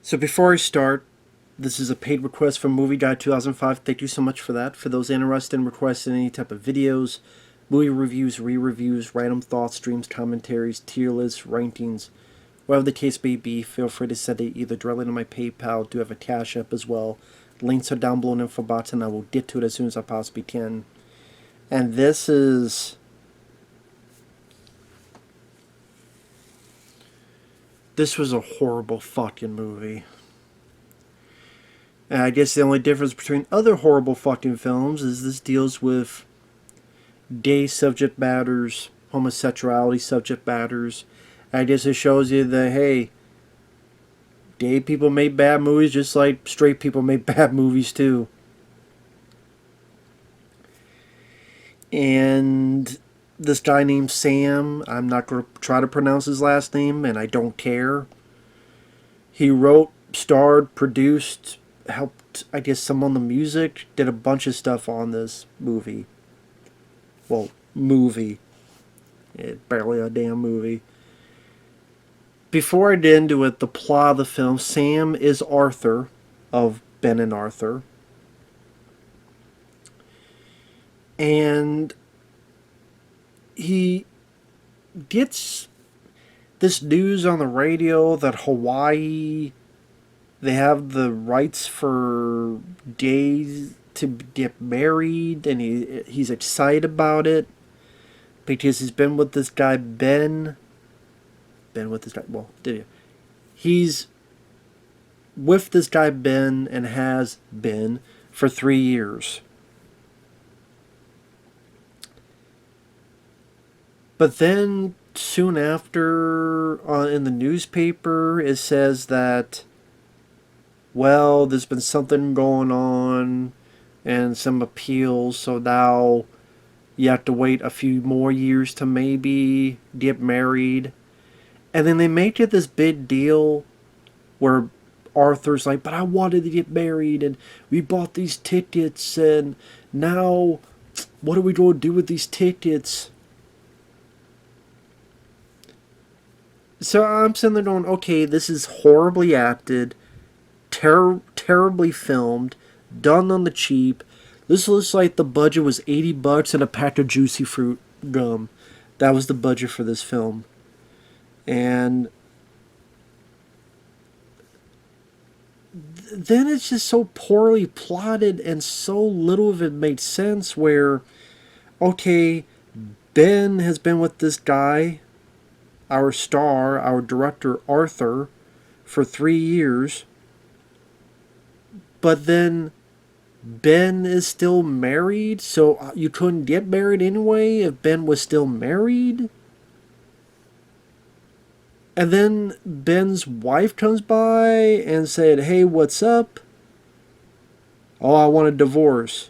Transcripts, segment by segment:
So before I start, this is a paid request from Movie Guide 2005. Thank you so much for that. For those interested in requesting any type of videos, movie reviews, re-reviews, random thoughts, streams, commentaries, tier lists, rankings, whatever the case may be, feel free to send it either directly to my PayPal. I do have a CashApp as well. Links are down below in the info box, and I will get to it as soon as I possibly can. And this was a horrible fucking movie. And I guess the only difference between other horrible fucking films is this deals with gay subject matters, homosexuality subject matters. I guess it shows you that, hey, gay people made bad movies just like straight people made bad movies too. And this guy named Sam, I'm not going to try to pronounce his last name, and I don't care. He wrote, starred, produced, helped, I guess, some on the music, did a bunch of stuff on this movie. Well, movie. Barely a damn movie. Before I get into it, the plot of the film, Sam is Arthur of Ben and Arthur. And he gets this news on the radio that Hawaii, they have the rights for gays to get married, and he's excited about it because he's been with this guy Ben. He's with this guy Ben and has been for 3 years. But then soon after, in the newspaper, it says that, well, there's been something going on and some appeals, so now you have to wait a few more years to maybe get married. And then they make it this big deal where Arthur's like, but I wanted to get married, and we bought these tickets, and now what are we going to do with these tickets? So I'm sitting there going, okay, this is horribly acted, terribly filmed, done on the cheap. This looks like the budget was $80 and a pack of Juicy Fruit gum. That was the budget for this film. And then it's just so poorly plotted and so little of it made sense where, okay, Ben has been with this guy, our star, our director, Arthur, for 3 years. But then Ben is still married, so you couldn't get married anyway if Ben was still married. And then Ben's wife comes by and said, hey, what's up? Oh, I want a divorce.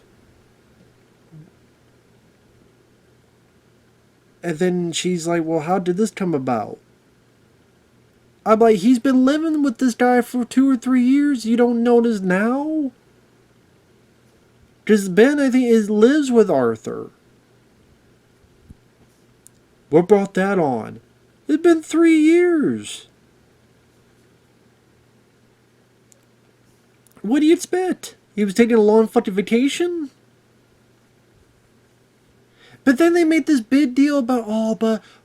And then she's like, well, how did this come about? I'm like, he's been living with this guy for 2 or 3 years. You don't notice now? Because Ben, I think, lives with Arthur. What brought that on? It's been 3 years. What do you expect? He was taking a long fucking vacation? But then they made this big deal about,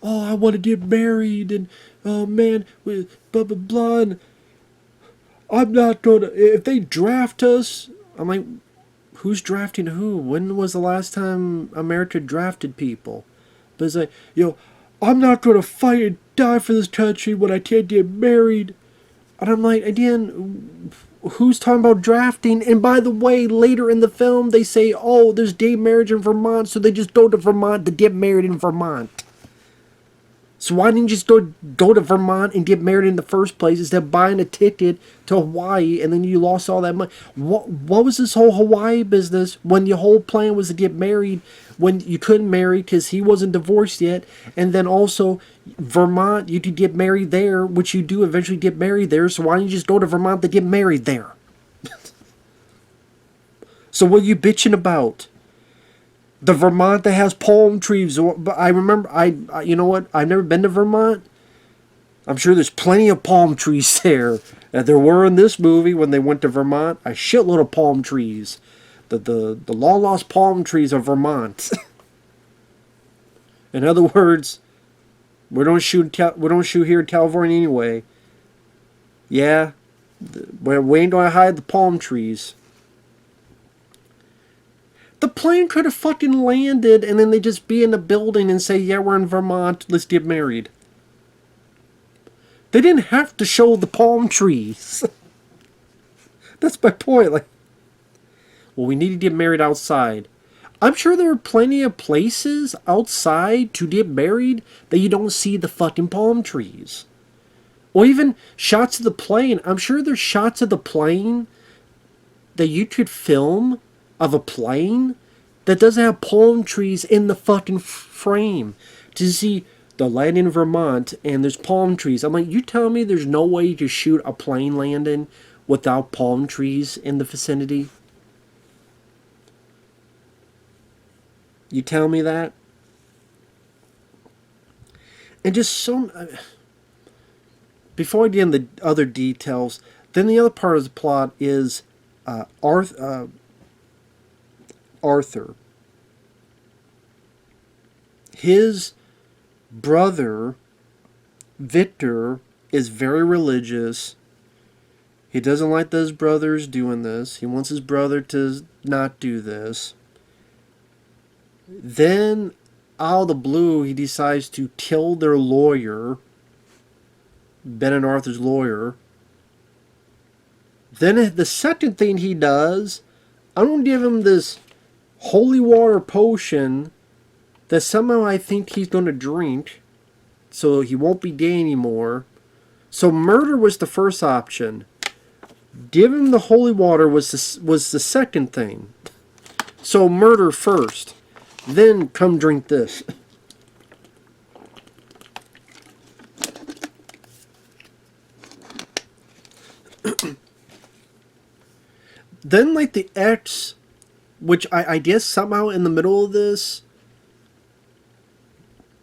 I want to get married, and, oh man, blah, blah, blah, and I'm not going to, if they draft us, I'm like, who's drafting who? When was the last time America drafted people? But it's like, I'm not going to fight and die for this country when I can't get married. And I'm like, again, who's talking about drafting? And by the way, later in the film, they say, oh, there's gay marriage in Vermont, so they just go to Vermont to get married in Vermont. So why didn't you just go to Vermont and get married in the first place instead of buying a ticket to Hawaii and then you lost all that money? What was this whole Hawaii business when your whole plan was to get married when you couldn't marry because he wasn't divorced yet? And then also Vermont, you could get married there, which you do eventually get married there. So why don't you just go to Vermont to get married there? So what are you bitching about? The Vermont that has palm trees. I remember, you know what? I've never been to Vermont. I'm sure there's plenty of palm trees there. There were in this movie when they went to Vermont a shitload of palm trees. The long lost palm trees of Vermont. In other words, we don't shoot here in California anyway. Yeah, we ain't gonna hide the palm trees. The plane could have fucking landed and then they just be in a building and say, yeah, we're in Vermont, let's get married. They didn't have to show the palm trees. That's my point. Like, well, we need to get married outside. I'm sure there are plenty of places outside to get married that you don't see the fucking palm trees. Or even shots of the plane. I'm sure there's shots of the plane that you could film of a plane that doesn't have palm trees in the fucking frame. To see the landing in Vermont and there's palm trees. I'm like, you tell me there's no way to shoot a plane landing without palm trees in the vicinity? You tell me that? And just so... Before I get into the other details, then the other part of the plot is Arthur. His brother, Victor, is very religious. He doesn't like that his brother's doing this. He wants his brother to not do this. Then, out of the blue, he decides to kill their lawyer, Ben and Arthur's lawyer. Then the second thing he does, I'm going to give him this holy water potion that somehow I think he's going to drink so he won't be gay anymore. So murder was the first option. Give him the holy water was the second thing. So murder first. Then come drink this. Then like the ex, which I guess somehow in the middle of this,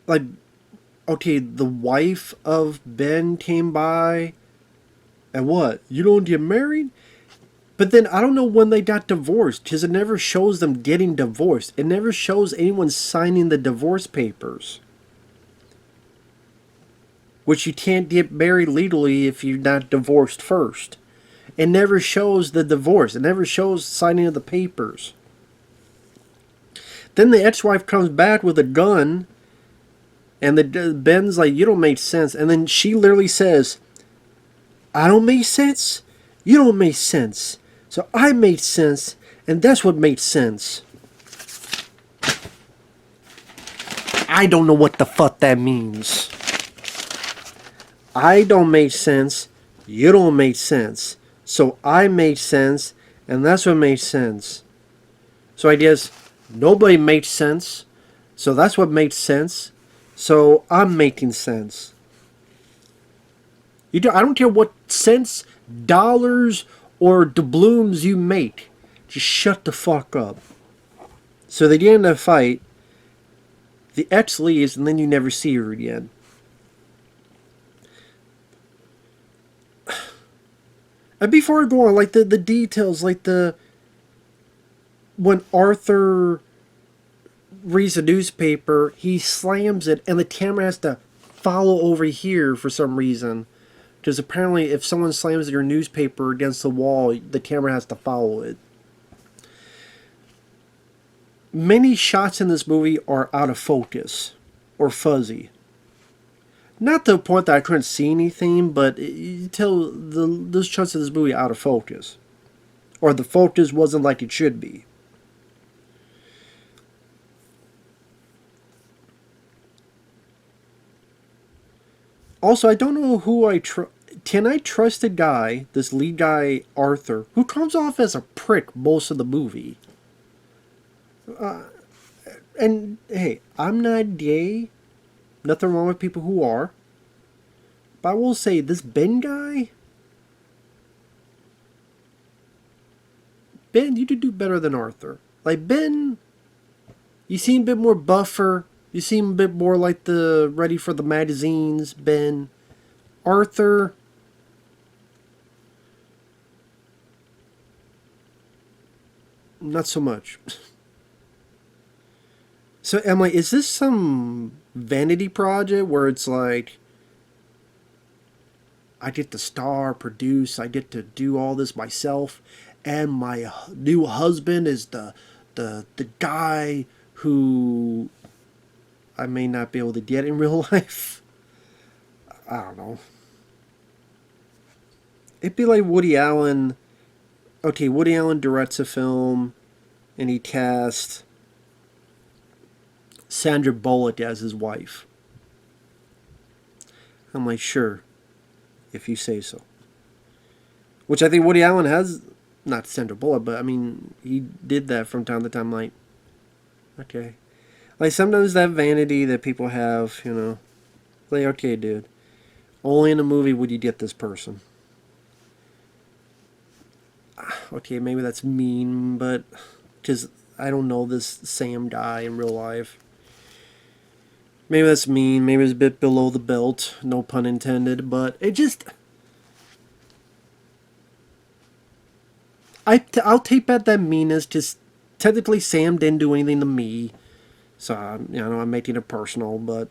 like, okay, the wife of Ben came by, and what? You don't get married? But then I don't know when they got divorced, because it never shows them getting divorced. It never shows anyone signing the divorce papers. Which you can't get married legally if you're not divorced first. It never shows the divorce. It never shows signing of the papers. Then the ex-wife comes back with a gun, and Ben's like, you don't make sense. And then she literally says, I don't make sense? You don't make sense. So I made sense, and that's what made sense. I don't know what the fuck that means. I don't make sense. You don't make sense. So I made sense, and that's what made sense. So I guess nobody made sense. So that's what made sense. So I'm making sense. I don't care what cents, dollars, or doubloons you make. Just shut the fuck up. So they get in a fight. The ex leaves, and then you never see her again. And before I go on, like the details, like when Arthur reads a newspaper, he slams it, and the camera has to follow over here for some reason. Because apparently if someone slams your newspaper against the wall, the camera has to follow it. Many shots in this movie are out of focus or fuzzy. Not to the point that I couldn't see anything, but you tell those shots of this movie out of focus. Or the focus wasn't like it should be. Also, I don't know who can I trust a guy, this lead guy, Arthur, who comes off as a prick most of the movie? And, hey, I'm not gay. Nothing wrong with people who are. But I will say, this Ben guy... Ben, you could do better than Arthur. Like, Ben... You seem a bit more buffer. You seem a bit more like the ready for the magazines, Ben. Arthur... not so much. So am I? Is this some vanity project where it's like I get to star, produce, I get to do all this myself, and my new husband is the guy who I may not be able to get in real life? I don't know. It'd be like Woody Allen. Okay, Woody Allen directs a film, and he cast Sandra Bullock as his wife. I'm like, sure, if you say so. Which I think Woody Allen has, not Sandra Bullock, but I mean, he did that from time to time. Like, okay. Like, sometimes that vanity that people have, like, okay, dude, only in a movie would you get this person. Okay, maybe that's mean, but because I don't know this Sam guy in real life. Maybe that's mean. Maybe it's a bit below the belt. No pun intended. But it just... I'll take back that meanness. Just technically Sam didn't do anything to me. So, I'm making it personal. But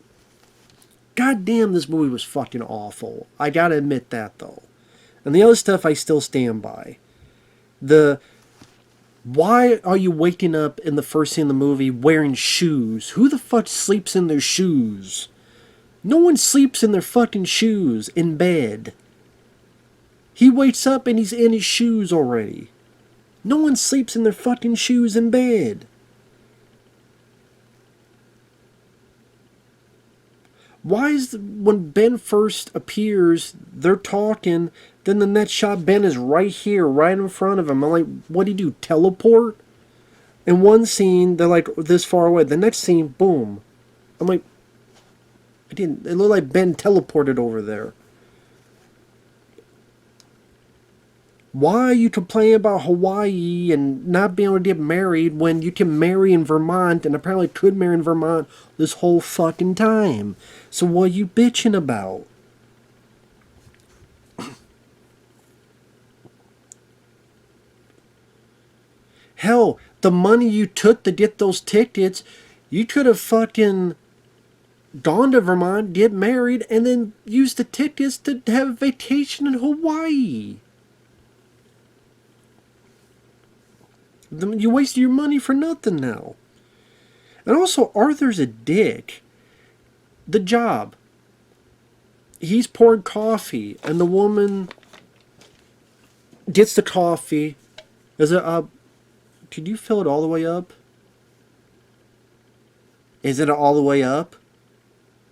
god damn, this movie was fucking awful. I gotta admit that, though. And the other stuff I still stand by. Why are you waking up in the first scene of the movie wearing shoes? Who the fuck sleeps in their shoes? No one sleeps in their fucking shoes in bed. He wakes up and he's in his shoes already. No one sleeps in their fucking shoes in bed. Why is when Ben first appears, they're talking, then the next shot, Ben is right here, right in front of him. I'm like, what do you do, teleport? In one scene, they're like this far away. The next scene, boom. I'm like, it looked like Ben teleported over there. Why are you complaining about Hawaii and not being able to get married when you can marry in Vermont and apparently could marry in Vermont this whole fucking time? So what are you bitching about? Hell, the money you took to get those tickets, you could have fucking gone to Vermont, get married, and then used the tickets to have a vacation in Hawaii. You wasted your money for nothing now. And also, Arthur's a dick. The job. He's poured coffee, and the woman gets the coffee. Is it could you fill it all the way up? Is it all the way up?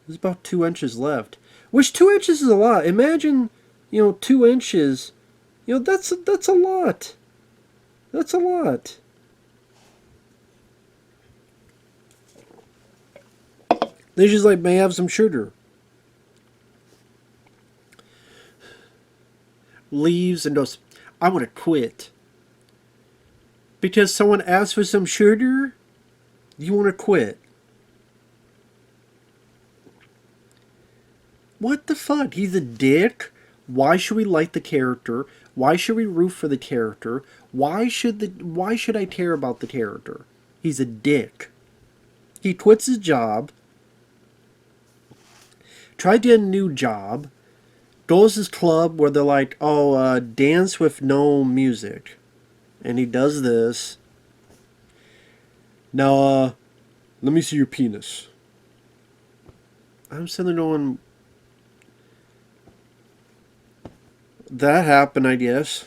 There's about 2 inches left. Which 2 inches is a lot. Imagine, 2 inches. That's a lot. That's a lot. They just like, may I have some sugar. Leaves and goes, I want to quit. Because someone asked for some sugar, you want to quit. What the fuck? He's a dick. Why should we like the character? Why should we root for the character? Why should I care about the character? He's a dick. He quits his job. Tried to get a new job. Goes to this club where they're like, dance with no music. And he does this. Now, let me see your penis. I'm sitting there going, that happened, I guess.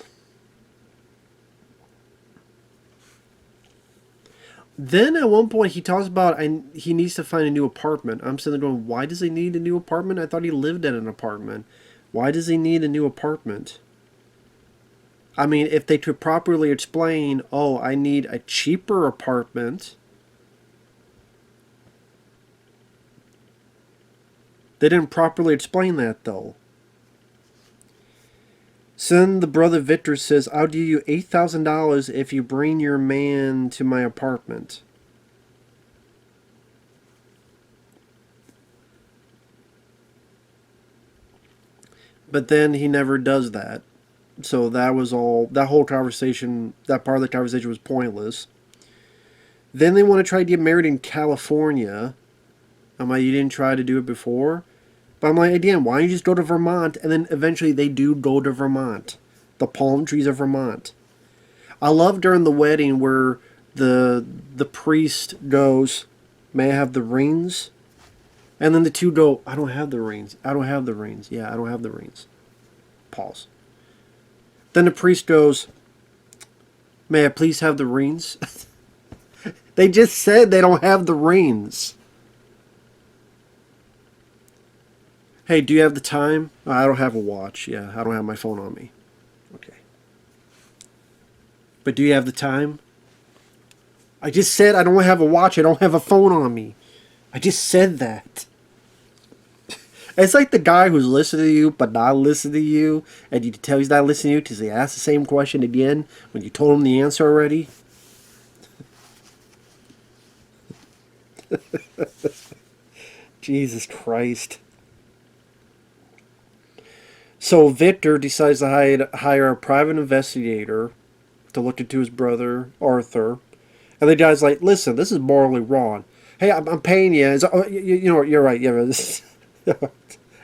Then at one point he talks about he needs to find a new apartment. I'm sitting there going, why does he need a new apartment? I thought he lived in an apartment. Why does he need a new apartment? I mean, if they could properly explain, I need a cheaper apartment. They didn't properly explain that, though. So then the brother Victor says, I'll give you $8,000 if you bring your man to my apartment. But then he never does that. So that was all. That whole conversation, that part of the conversation was pointless. Then they want to try to get married in California. I'm like, you didn't try to do it before? But I'm like, again, why don't you just go to Vermont? And then eventually they do go to Vermont. The palm trees of Vermont. I love during the wedding where the priest goes, "May I have the rings?" And then the two go, "I don't have the rings. I don't have the rings. Yeah, I don't have the rings." Pause. Then the priest goes, "May I please have the rings?" They just said they don't have the rings. Hey, do you have the time? I don't have a watch. Yeah, I don't have my phone on me. Okay. But do you have the time? I just said I don't have a watch. I don't have a phone on me. I just said that. It's like the guy who's listening to you but not listening to you, and you can tell he's not listening to you because he asked the same question again when you told him the answer already. Jesus Christ. So Victor decides to hire a private investigator to look into his brother, Arthur. And the guy's like, "Listen, this is morally wrong. Hey, I'm paying you." It's, "Oh, you know what, you're right. Yeah,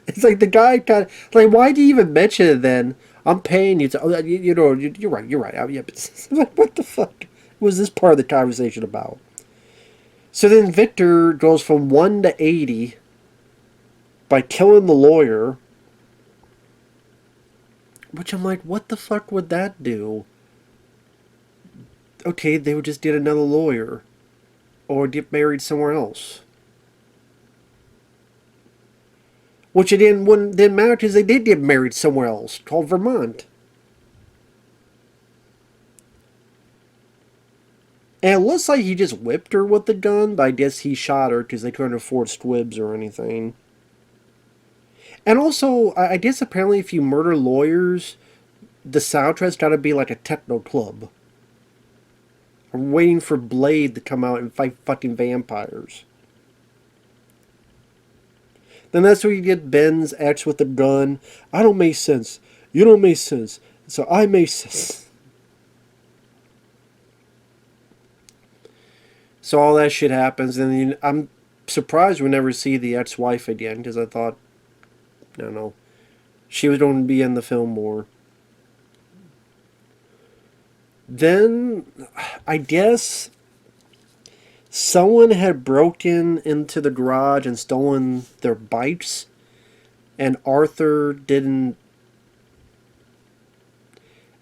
it's like the guy kind of like, why do you even mention it then? I'm paying you to. Oh, you know, you're right. You're right. Yeah, but like, what the fuck was this part of the conversation about? So then Victor goes from 1 to 80 by killing the lawyer, which I'm like, what the fuck would that do? Okay, they would just get another lawyer or get married somewhere else. Which it didn't matter because they did get married somewhere else, called Vermont. And it looks like he just whipped her with the gun, but I guess he shot her because they couldn't afford squibs or anything. And also, I guess apparently if you murder lawyers, the soundtrack's got to be like a techno club. I'm waiting for Blade to come out and fight fucking vampires. Then that's where you get Ben's ex with the gun. I don't make sense. You don't make sense. So I make sense. So all that shit happens, and I'm surprised we never see the ex-wife again because I thought, I don't know, she was going to be in the film more. Then, I guess someone had broken into the garage and stolen their bikes, and Arthur didn't.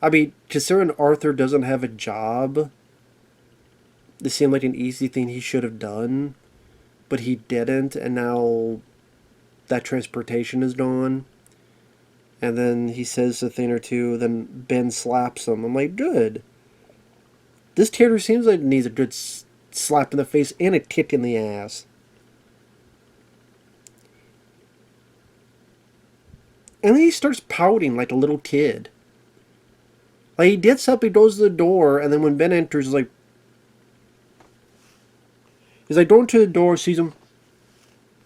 I mean, considering Arthur doesn't have a job, this seemed like an easy thing he should have done, but he didn't, and now that transportation is gone. And then he says a thing or two, then Ben slaps him. I'm like, good. This theater seems like it needs a good slap in the face and a kick in the ass. And then he starts pouting like a little kid. Like he gets up, he goes to the door, and then when Ben enters, he's like going to the door, sees him,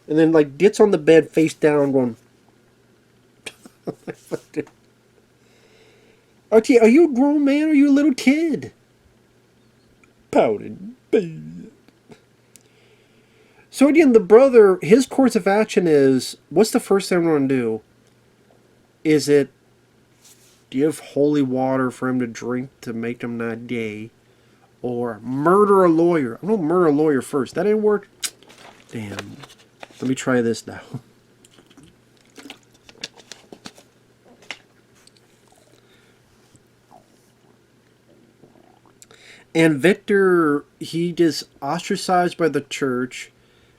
and then like gets on the bed face down, going, "Okay, are you a grown man or are you a little kid?" Pouting. So again, the brother, his course of action is, what's the first thing I'm going to do? Is it give holy water for him to drink to make him not gay? Or murder a lawyer? I'm going to murder a lawyer first. That didn't work? Damn. Let me try this now. And Victor, he gets ostracized by the church.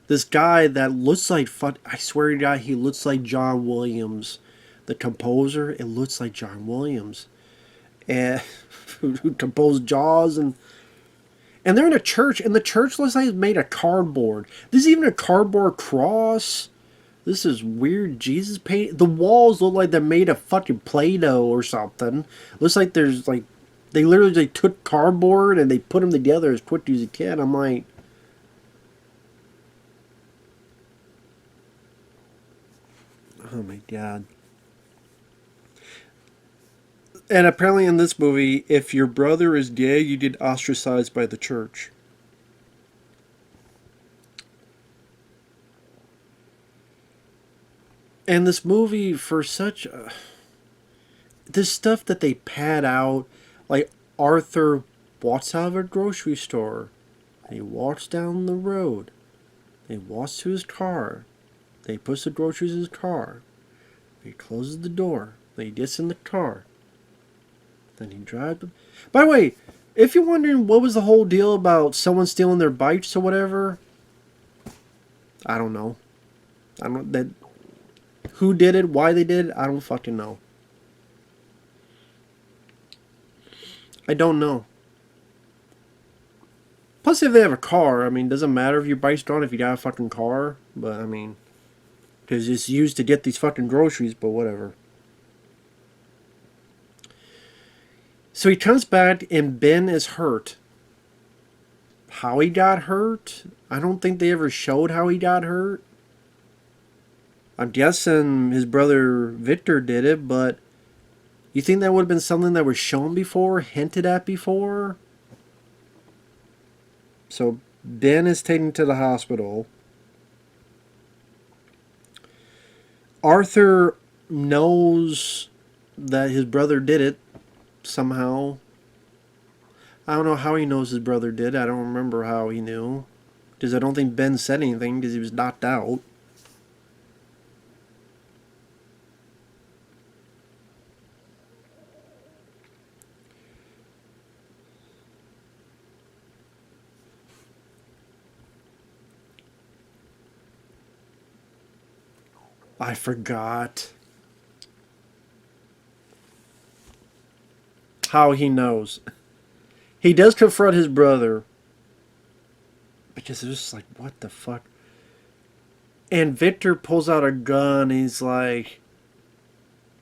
This guy that looks like, I swear to God, he looks like John Williams. The composer, it looks like John Williams. And who composed Jaws, and they're in a church, and the church looks like it's made of cardboard. There's even a cardboard cross. This is weird Jesus paint. The walls look like they're made of fucking Play-Doh or something. Looks like there's like, they literally like took cardboard and they put them together as quick as you can. I'm like, oh my God. And apparently in this movie, if your brother is gay, you get ostracized by the church. And this movie, for such this stuff that they pad out, like Arthur walks out of a grocery store, he walks down the road, he walks to his car, he puts the groceries in his car, he closes the door, then he gets in the car, then he drives. By the way, if you're wondering what was the whole deal about someone stealing their bikes or whatever, I don't know. I don't that who did it, why they did it, I don't fucking know. I don't know. Plus, if they have a car, I mean, doesn't matter if your bike's gone if you got a fucking car. But I mean, because it's used to get these fucking groceries. But whatever. So he comes back and Ben is hurt. How he got hurt? I don't think they ever showed how he got hurt. I'm guessing his brother Victor did it, but you think that would have been something that was shown before, hinted at before? So Ben is taken to the hospital. Arthur knows that his brother did it somehow. I don't know how he knows his brother did. I don't remember how he knew. Because I don't think Ben said anything because he was knocked out. I forgot how he knows. He does confront his brother. Because it's just like, what the fuck? And Victor pulls out a gun. He's like,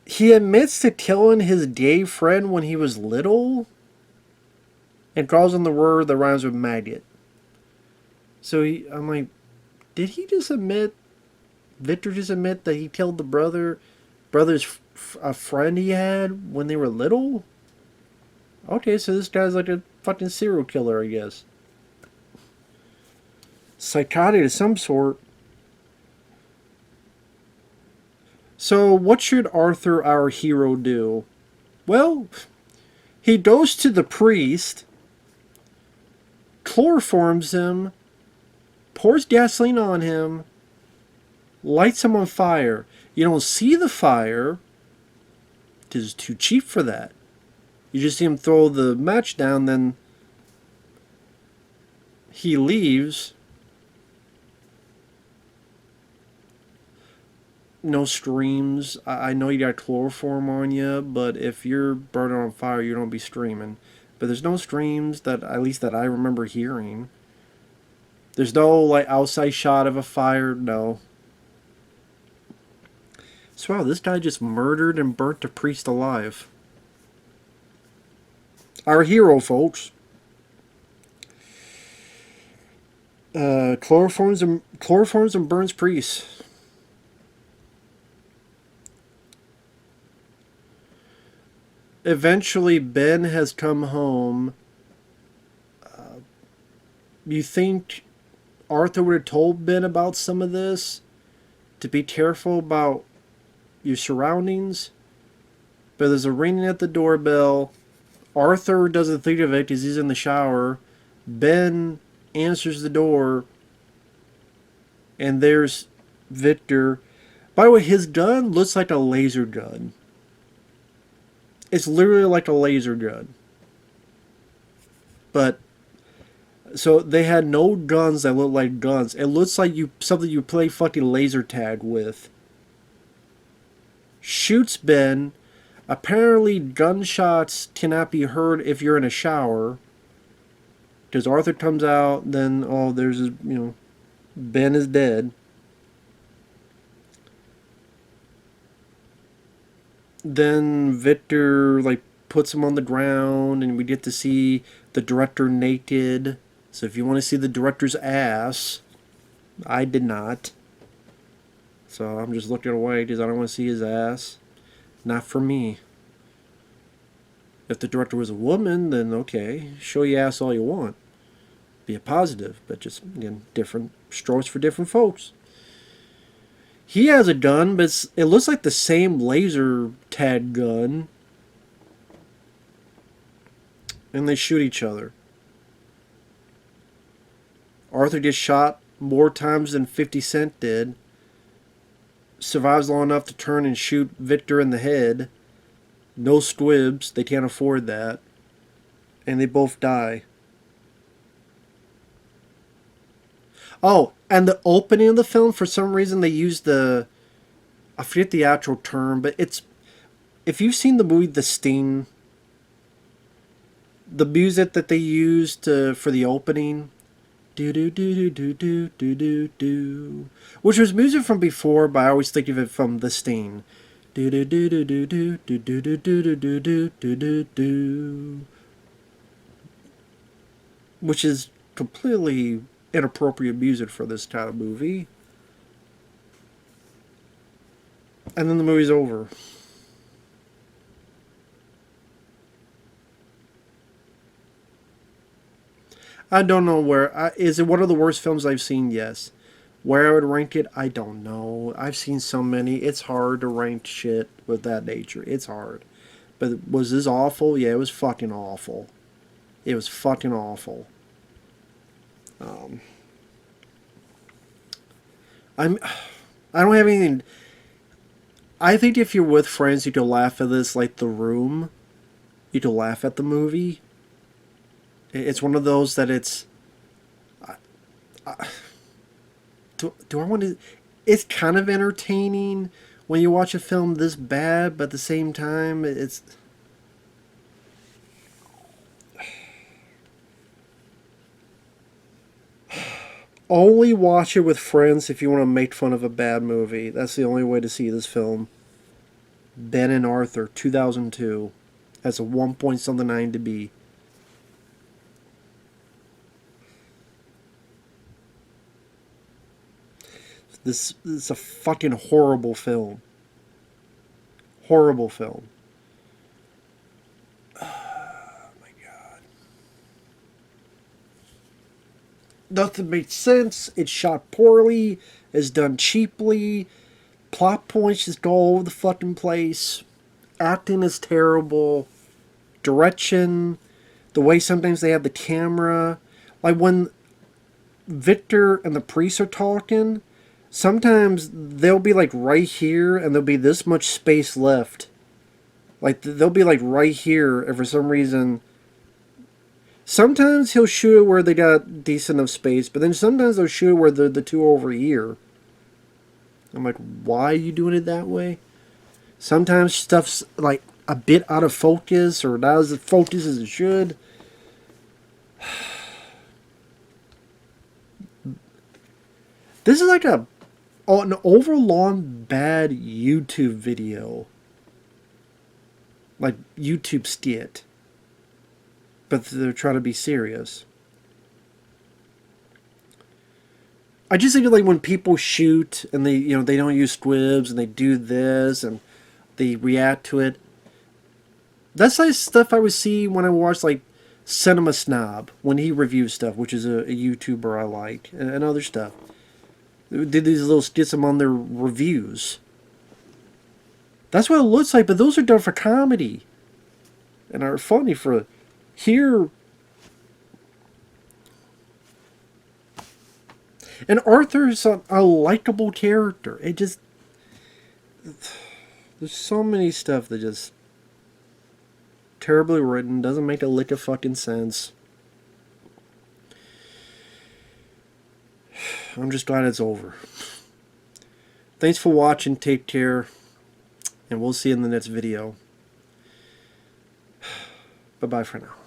he admits to killing his gay friend when he was little. And calls him the word that rhymes with maggot. So I'm like, did he just admit? Victor just admit that he killed the brother's a friend he had when they were little? Okay, so this guy's like a fucking serial killer, I guess. Psychotic of some sort. So, what should Arthur, our hero, do? Well, he goes to the priest, chloroforms him, pours gasoline on him, lights him on fire. You don't see the fire, because it's too cheap for that. You just see him throw the match down, then he leaves. No screams. I know you got chloroform on you, but if you're burning on fire, you don't be screaming. But there's no screams that, at least that I remember hearing. There's no like outside shot of a fire. No. So wow, this guy just murdered and burnt a priest alive. Our hero, folks. Chloroforms and burns priests. Eventually, Ben has come home. You think Arthur would have told Ben about some of this? To be careful about your surroundings? But there's a ringing at the doorbell. Arthur doesn't think of it because he's in the shower. Ben answers the door. And there's Victor. By the way, his gun looks like a laser gun. It's literally like a laser gun. But so they had no guns that look like guns. It looks like something you play fucking laser tag with. Shoots Ben. Apparently gunshots cannot be heard if you're in a shower. Because Arthur comes out, then there's his, Ben is dead. Then Victor puts him on the ground, and we get to see the director naked. So if you want to see the director's ass, I did not. So I'm just looking away because I don't want to see his ass. Not for me. If the director was a woman, then okay, show your ass all you want. Be a positive, but just, again, different strokes for different folks. He has a gun, but it looks like the same laser tag gun. And they shoot each other. Arthur gets shot more times than 50 Cent did. Survives long enough to turn and shoot Victor in the head. No squibs, they can't afford that. And they both die. Oh, and the opening of the film, for some reason they used I forget the actual term, but it's, if you've seen the movie The Sting, the music that they used for the opening, do do do do do do do do, which was music from before, but I always think of it from The Sting. Do do do do do do do do do do do do do do do, which is completely inappropriate music for this kind of movie. And then the movie's over. I don't know where. Is it one of the worst films I've seen? Yes. Where I would rank it, I don't know. I've seen so many. It's hard to rank shit with that nature. It's hard. But was this awful? Yeah, it was fucking awful. It was fucking awful. Um, I'm. I don't have anything. I think if you're with friends, you can laugh at this like The Room. You can laugh at the movie. It's one of those that it's. Do I want to? It's kind of entertaining when you watch a film this bad, but at the same time, it's. Only watch it with friends if you want to make fun of a bad movie. That's the only way to see this film. Ben and Arthur, 2002. That's a 1 point something IMDb. This is a fucking horrible film. Horrible film. Oh my god. Nothing makes sense. It's shot poorly. It's done cheaply. Plot points just go all over the fucking place. Acting is terrible. Direction. The way sometimes they have the camera. Like when Victor and the priest are talking, sometimes they'll be like right here and there'll be this much space left. Like they'll be like right here, and for some reason, sometimes he'll shoot it where they got decent enough space, but then sometimes they'll shoot it where the two over here. I'm like, why are you doing it that way? Sometimes stuff's like a bit out of focus or not as focused as it should. This is like an overlong bad YouTube video. Like YouTube skit. But they're trying to be serious. I just think of like when people shoot and they don't use squibs and they do this and they react to it. That's like stuff I would see when I watch like Cinema Snob when he reviews stuff, which is a YouTuber I like, and other stuff. They did these little skits on their reviews. That's what it looks like, but those are done for comedy and are funny for here. And Arthur's a likable character. It just, there's so many stuff that just terribly written, doesn't make a lick of fucking sense. I'm just glad it's over. Thanks for watching, take care, and we'll see you in the next video. Bye-bye for now.